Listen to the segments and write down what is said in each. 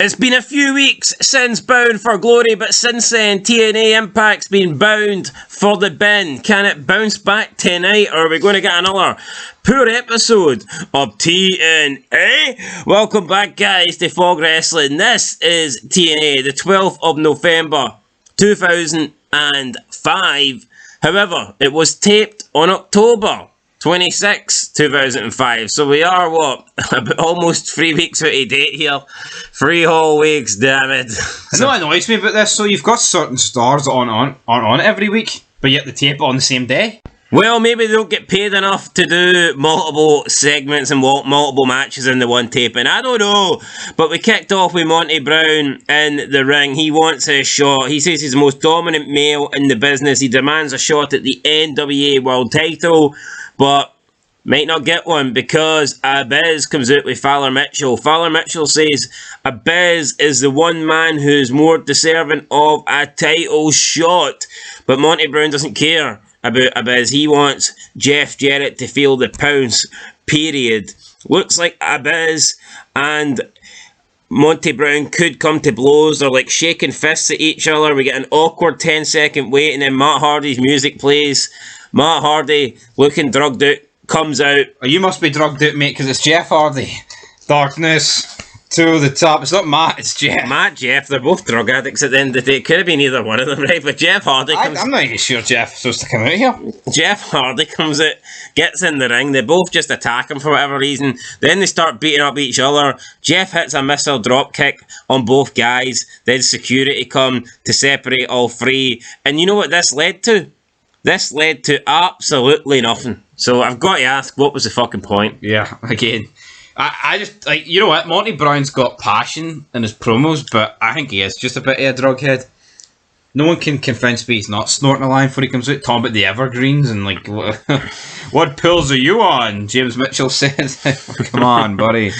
It's been a few weeks since Bound for Glory, but since then, TNA Impact's been bound for the bin. Can it bounce back tonight, or are we going to get another poor episode of TNA? Welcome back, guys, to Fog Wrestling. This is TNA, the 12th of November, 2005. However, it was taped on October 26, 2005. So we are, about almost 3 weeks out of date here. 3 whole weeks, damn it. You know what annoys me about this? So you've got certain stars on every week, but yet they tape it on the same day? Well, maybe they don't get paid enough to do multiple segments and multiple matches in the one taping. I don't know. But we kicked off with Monty Brown in the ring. He wants a shot. He says he's the most dominant male in the business. He demands a shot at the NWA World title, but might not get one because Abyss comes out with Fowler Mitchell. Fowler Mitchell says Abyss is the one man who's more deserving of a title shot. But Monty Brown doesn't care about Abyss. He wants Jeff Jarrett to feel the pounce, period. Looks like Abyss and Monty Brown could come to blows. They're like shaking fists at each other. We get an awkward 10-second wait, and then Matt Hardy's music plays. Matt Hardy, looking drugged out, comes out. Oh, you must be drugged out, mate, because it's Jeff Hardy. Darkness to the top. It's not Matt, it's Jeff. Matt, Jeff, they're both drug addicts at the end of the day. It could have been either one of them, right? But Jeff Hardy comes... I'm not even sure Jeff's supposed to come out here. Jeff Hardy comes out, gets in the ring. They both just attack him for whatever reason. Then they start beating up each other. Jeff hits a missile drop kick on both guys. Then security come to separate all three. And you know what this led to? This led to absolutely nothing. So I've got to ask, what was the fucking point? Yeah, again. I just, like, you know what? Monty Brown's got passion in his promos, but I think he is just a bit of a drug head. No one can convince me he's not snorting a line before he comes out, talking about the evergreens and, like, what pills are you on? James Mitchell says. Come on, buddy.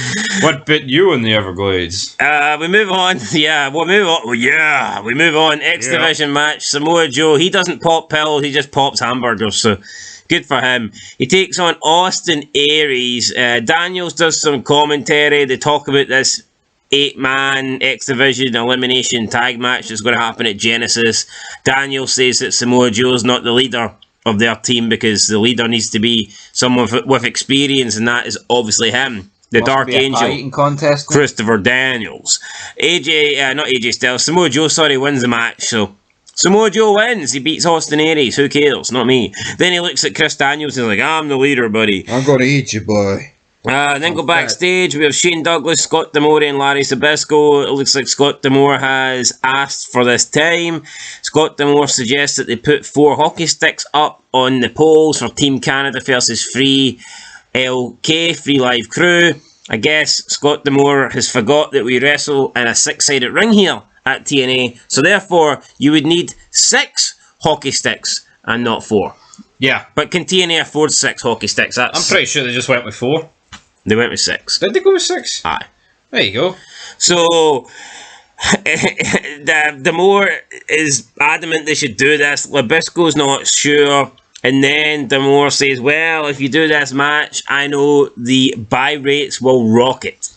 What bit you in the Everglades? We move on. Yeah, we'll move on. Yeah, we move on. X Division match. Samoa Joe, he doesn't pop pills, he just pops hamburgers, so good for him. He takes on Austin Aries. Daniels does some commentary. They talk about this 8-man X Division elimination tag match that's going to happen at Genesis. Daniel says that Samoa Joe's not the leader of their team because the leader needs to be someone with experience, and that is obviously him. The Dark Angel, contest, Christopher Daniels. Not AJ Styles, Samoa Joe, wins the match, so Samoa Joe wins. He beats Austin Aries. Who cares? Not me. Then he looks at Chris Daniels and is like, I'm the leader, buddy. I'm going to eat you, boy. Then go backstage. We have Shane Douglas, Scott D'Amore, and Larry Zbyszko. It looks like Scott D'Amore has asked for this time. Scott D'Amore suggests that they put 4 hockey sticks up on the poles for Team Canada versus Free LK, Free Live Crew. I guess Scott D'Amore has forgot that we wrestle in a 6-sided ring here at TNA. So therefore, you would need 6 hockey sticks and not 4. Yeah. But can TNA afford 6 hockey sticks? I'm pretty sure they just went with 4. They went with 6. Did they go with 6? Aye. There you go. So, D'Amore is adamant they should do this. Zbyszko's not sure. And then D'Amore says, well, if you do this match, I know the buy rates will rocket.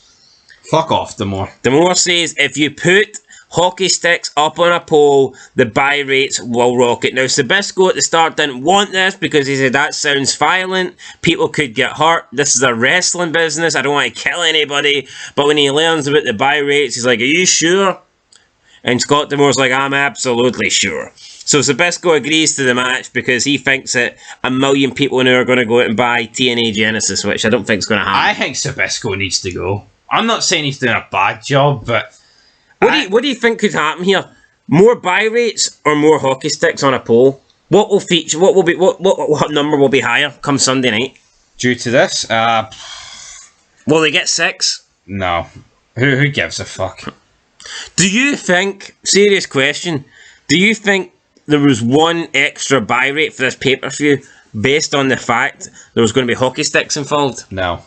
Fuck off, D'Amore. D'Amore says, if you put hockey sticks up on a pole, the buy rates will rocket. Now, Zbyszko at the start didn't want this because he said, that sounds violent. People could get hurt. This is a wrestling business. I don't want to kill anybody. But when he learns about the buy rates, he's like, are you sure? And Scott D'Amore's like, I'm absolutely sure. So Zbyszko agrees to the match because he thinks that 1 million people now are going to go out and buy TNA Genesis, which I don't think is going to happen. I think Zbyszko needs to go. I'm not saying he's doing a bad job, but What do you think could happen here? More buy rates or more hockey sticks on a pole? What will feature? What will be? What number will be higher come Sunday night? Due to this, will they get 6? No. Who gives a fuck? Do you think? Serious question. Do you think there was 1 extra buy rate for this pay-per-view based on the fact there was going to be hockey sticks involved? No.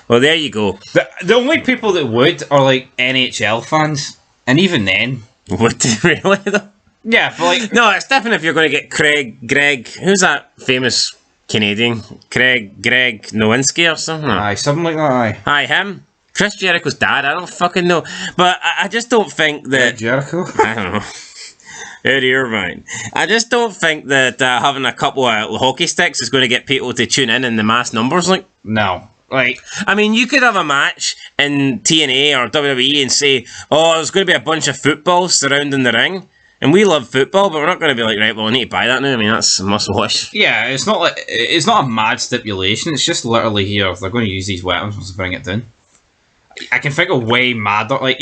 Well, there you go. The only people that would are like NHL fans. And even then... Would they really though? Yeah, but like... No, it's different if you're going to get Greg... Who's that famous Canadian? Greg Nowinski or something? Aye, something like that, aye. Aye, him. Chris Jericho's dad? I don't fucking know. But I just don't think that... Jericho? I don't know. Eddie Irvine. I just don't think that having a couple of hockey sticks is going to get people to tune in the mass numbers. Like, No. Like, I mean, you could have a match in TNA or WWE and say, oh, there's going to be a bunch of footballs surrounding the ring. And we love football, but we're not going to be like, right, well, I need to buy that now. I mean, that's a must-watch. yeah, it's not a mad stipulation. It's just literally here. They're going to use these weapons once they bring it down. I can think of way madder, like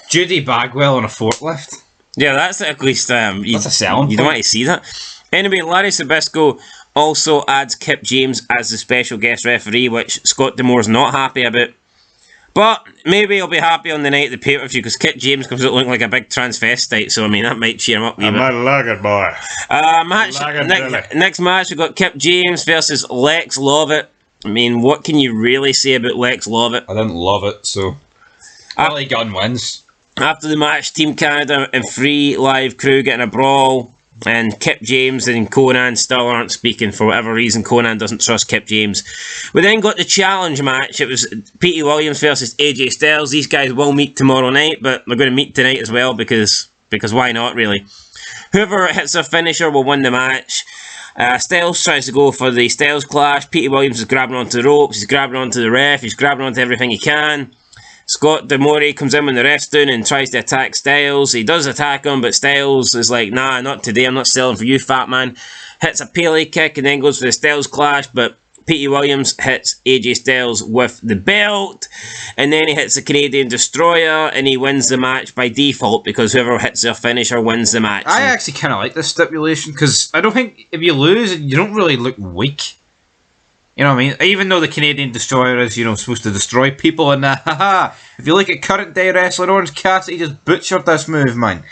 Judy Bagwell on a forklift. Yeah, that's at least... That's a selling You don't want to see that. Anyway, Larry Sabisco also adds Kip James as the special guest referee, which Scott D'Amore's not happy about. But maybe he'll be happy on the night of the pay-per-view, because Kip James comes out looking like a big transvestite, so I mean, that might cheer him up a wee bit. I like it, boy. Next match, we've got Kip James versus Lex Lovett. I mean, what can you really say about Lex Lovett? I didn't love it, so... Billy Gunn wins. After the match, Team Canada and Free Live Crew getting a brawl, and Kip James and Conan still aren't speaking for whatever reason. Conan doesn't trust Kip James. We then got the challenge match. It was Petey Williams versus AJ Styles. These guys will meet tomorrow night, but they're going to meet tonight as well because why not, really? Whoever hits their finisher will win the match. Styles tries to go for the Styles Clash. Petey Williams is grabbing onto the ropes. He's grabbing onto the ref. He's grabbing onto everything he can. Scott D'Amore comes in when the ref's down and tries to attack Styles. He does attack him, but Styles is like, nah, not today. I'm not selling for you, fat man. Hits a Pele kick and then goes for the Styles Clash, but Petey Williams hits AJ Styles with the belt. And then he hits the Canadian Destroyer and he wins the match by default because whoever hits their finisher wins the match. I actually kind of like this stipulation because I don't think if you lose, you don't really look weak. You know what I mean? Even though the Canadian Destroyer is, supposed to destroy people and if you look at current day wrestling, Orange Cassidy just butchered this move, man.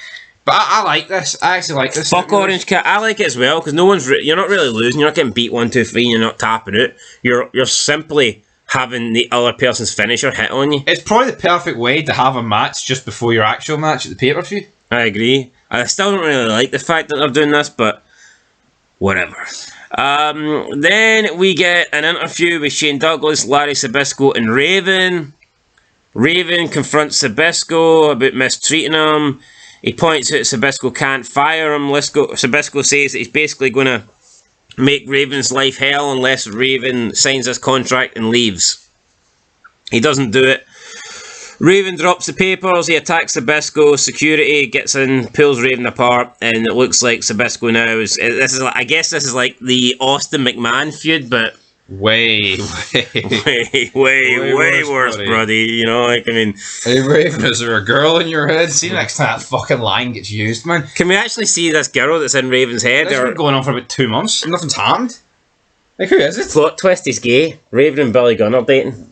But I like this. I actually like this. Fuck Orange Cat. I like it as well because you're not really losing. You're not getting beat 1, 2, 3 and you're not tapping out. You're simply having the other person's finisher hit on you. It's probably the perfect way to have a match just before your actual match at the pay-per-view. I agree. I still don't really like the fact that they're doing this, but whatever. Then we get an interview with Shane Douglas, Larry Sabisco, and Raven. Raven confronts Sabisco about mistreating him. He points out Sabisco can't fire him. Sabisco says that he's basically going to make Raven's life hell unless Raven signs his contract and leaves. He doesn't do it. Raven drops the papers, he attacks Sabisco, security gets in, pulls Raven apart, and it looks like Sabisco now I guess this is like the Austin McMahon feud, but way worse, buddy. Hey Raven, is there a girl in your head? See next time that fucking line gets used, man. Can we actually see this girl that's in Raven's head? It's been going on for about 2 months, nothing's happened. Like, who is it? Plot twist, he's gay. Raven and Billy Gunn are dating.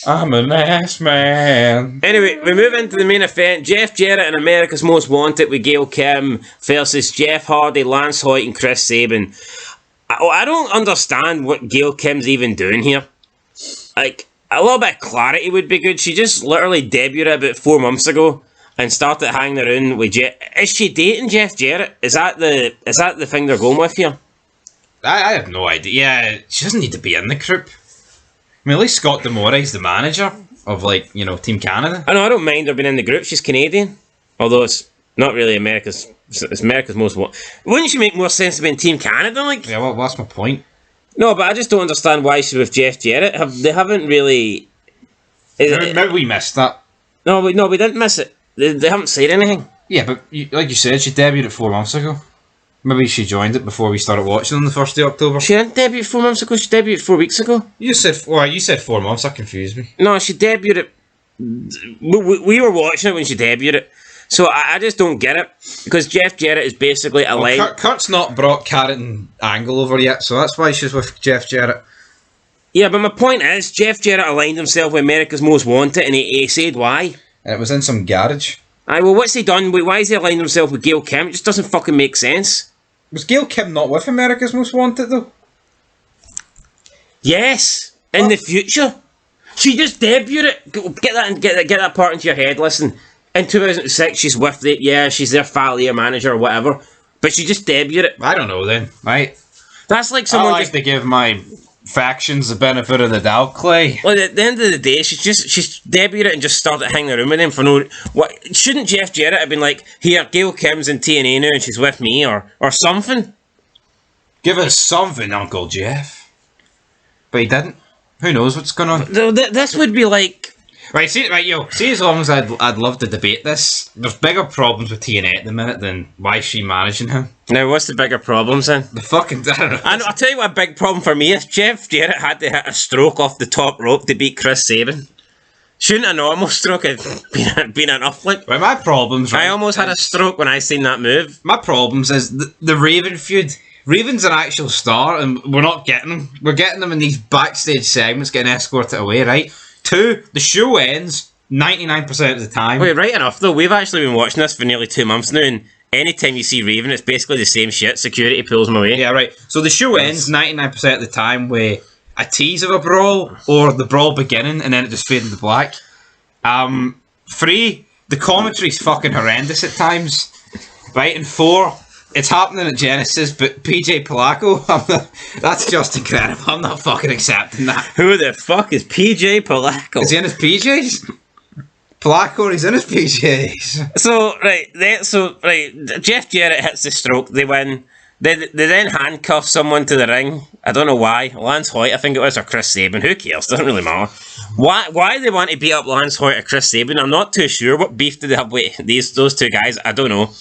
I'm an ass man. Anyway, we move into the main event. Jeff Jarrett and America's Most Wanted with Gail Kim versus Jeff Hardy, Lance Hoyt, and Chris Sabin. I don't understand what Gail Kim's even doing here. Like, a little bit of clarity would be good. She just literally debuted about 4 months ago and started hanging around with Jeff. Is she dating Jeff Jarrett? Is that the thing they're going with here? I have no idea. Yeah, she doesn't need to be in the group. I mean, at least Scott D'Amore is the manager of, Team Canada. I know, I don't mind her being in the group. She's Canadian. Although it's not really America's most... Wouldn't she make more sense to be in Team Canada? Yeah, well, that's my point. No, but I just don't understand why she's with Jeff Jarrett. They haven't really... Maybe we missed that. No, we didn't miss it. They haven't said anything. Yeah, but like you said, she debuted 4 months ago. Maybe she joined it before we started watching on the 1st of October. She didn't debut 4 months ago. She debuted 4 weeks ago. You said 4 months. That confused me. No, she debuted it. We were watching it when she debuted it. So I just don't get it. Because Jeff Jarrett is basically a line... Kurt's not brought Carrot and Angle over yet, so that's why she's with Jeff Jarrett. Yeah, but my point is, Jeff Jarrett aligned himself with America's Most Wanted, and he said why. And it was in some garage. Aye, well, what's he done? Why has he aligned himself with Gail Kim? It just doesn't fucking make sense. Was Gail Kim not with America's Most Wanted, though? Yes, in the future. She just debuted it. Get that part into your head. Listen, in 2006, she's with she's their Falier manager or whatever. But she just debuted it. I don't know then, right? That's like someone I like to give my factions the benefit of the doubt, Clay. Well, at the end of the day, she's debuted and just started hanging around with him for no... What, shouldn't Jeff Jarrett have been like, here, Gail Kim's in TNA now and she's with me, or something? Give us something, Uncle Jeff. But he didn't. Who knows what's going on? This would be like... Right, see as long as I'd love to debate this, there's bigger problems with TNA at the minute than why is she managing him. Now, what's the bigger problems then? The fucking... I don't know. I'll tell you what a big problem for me is. Jeff Jarrett had to hit a stroke off the top rope to beat Chris Sabin. Shouldn't a normal stroke have been enough? Like, right, my problems... Right, I almost had a stroke when I seen that move. My problems is the Raven feud. Raven's an actual star, and we're not getting him. We're getting them in these backstage segments, getting escorted away, right? 2, the show ends 99% of the time. Wait, right enough though, we've actually been watching this for nearly 2 months now, and anytime you see Raven, it's basically the same shit. Security pulls him away. Yeah, right. So the show ends 99% of the time with a tease of a brawl, or the brawl beginning, and then it just fades into black. 3, the commentary's fucking horrendous at times. Right, and 4... It's happening at Genesis, but PJ Polaco, that's just incredible. I'm not fucking accepting that. Who the fuck is PJ Polaco? Is he in his PJs? Polaco, he's in his PJs. So, right, Jeff Jarrett hits the stroke, they win. They then handcuff someone to the ring. I don't know why. Lance Hoyt, I think it was, or Chris Sabin. Who cares? Doesn't really matter. Why they want to beat up Lance Hoyt or Chris Sabin, I'm not too sure. What beef do they have with those two guys? I don't know.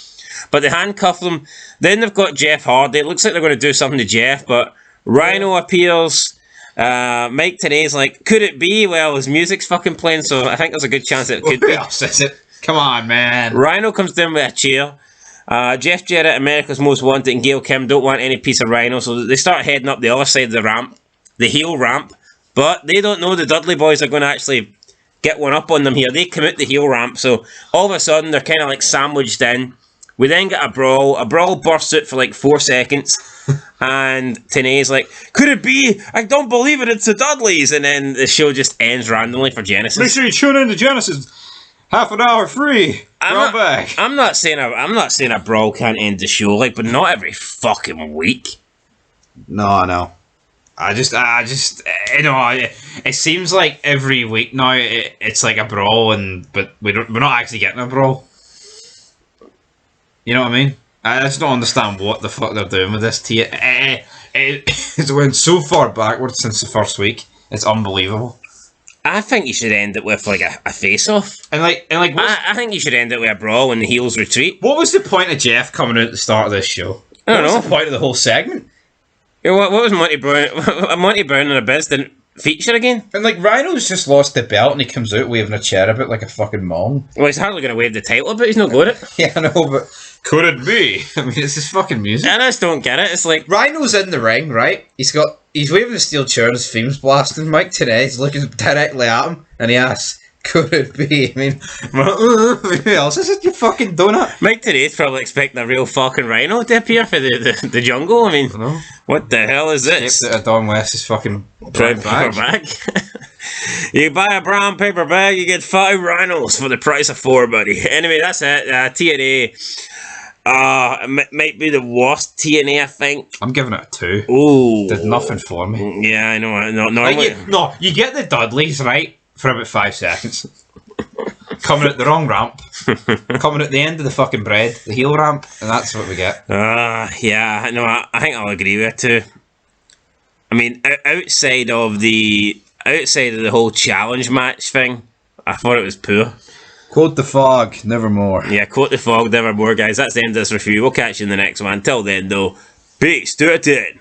But they handcuff them. Then they've got Jeff Hardy. It looks like they're going to do something to Jeff, but Rhino appears. Mike TNA's like, could it be? Well, his music's fucking playing, so I think there's a good chance that it could be. Who else is it? Come on, man. Rhino comes down with a chair. Jeff Jarrett, America's Most Wanted, and Gail Kim don't want any piece of Rhino, so they start heading up the other side of the ramp, the heel ramp. But they don't know the Dudley boys are going to actually get one up on them here. They come out the heel ramp, so all of a sudden they're kind of like sandwiched in. We then get a brawl. A brawl bursts out for like 4 seconds. And TNA's like, could it be? I don't believe it, it's the Dudleys. And then the show just ends randomly for Genesis. Make sure you tune in to Genesis. Half an hour free. I'm not saying a brawl can't end the show, like, but not every fucking week. No. I just, you know, it seems like every week now it's like a brawl, but we're not actually getting a brawl. You know what I mean? I just don't understand what the fuck they're doing with this. It's went so far backwards since the first week. It's unbelievable. I think you should end it with like a face-off. And I think you should end it with a brawl when the heels retreat. What was the point of Jeff coming out at the start of this show? I don't know. What was the point of the whole segment? Yeah, what was Monty Brown? Monty Brown and Abyss didn't feature again. And like Rhino's just lost the belt and he comes out waving a chair about like a fucking mom. Well, he's hardly going to wave the title, but he's not got it. Yeah, I know, but could it be? I mean, it's his fucking music. I just don't get it. It's like Rhino's in the ring, right? He's waving the steel chair and his theme's blasting. Mike today's looking directly at him and he asks, could it be? I mean, who else is it? You fucking donut. Mike today's probably expecting a real fucking Rhino to appear for the jungle. I mean, what the hell is this? Escaped out of Don West's fucking brown paper bag. You buy a brown paper bag, you get 5 rhinos for the price of 4, buddy. Anyway, that's it. TNA. It might be the worst TNA, I think. I'm giving it a 2. Ooh. Did nothing for me. Yeah, I know. You get the Dudleys, right, for about 5 seconds. Coming at the wrong ramp. Coming at the end of the fucking bread, the heel ramp, and that's what we get. Yeah, no, I think I'll agree with it too. I mean, outside of the whole challenge match thing, I thought it was poor. Quote the fog, nevermore. Yeah, quote the fog, nevermore, guys. That's the end of this review. We'll catch you in the next one. Until then, though, peace to a 10.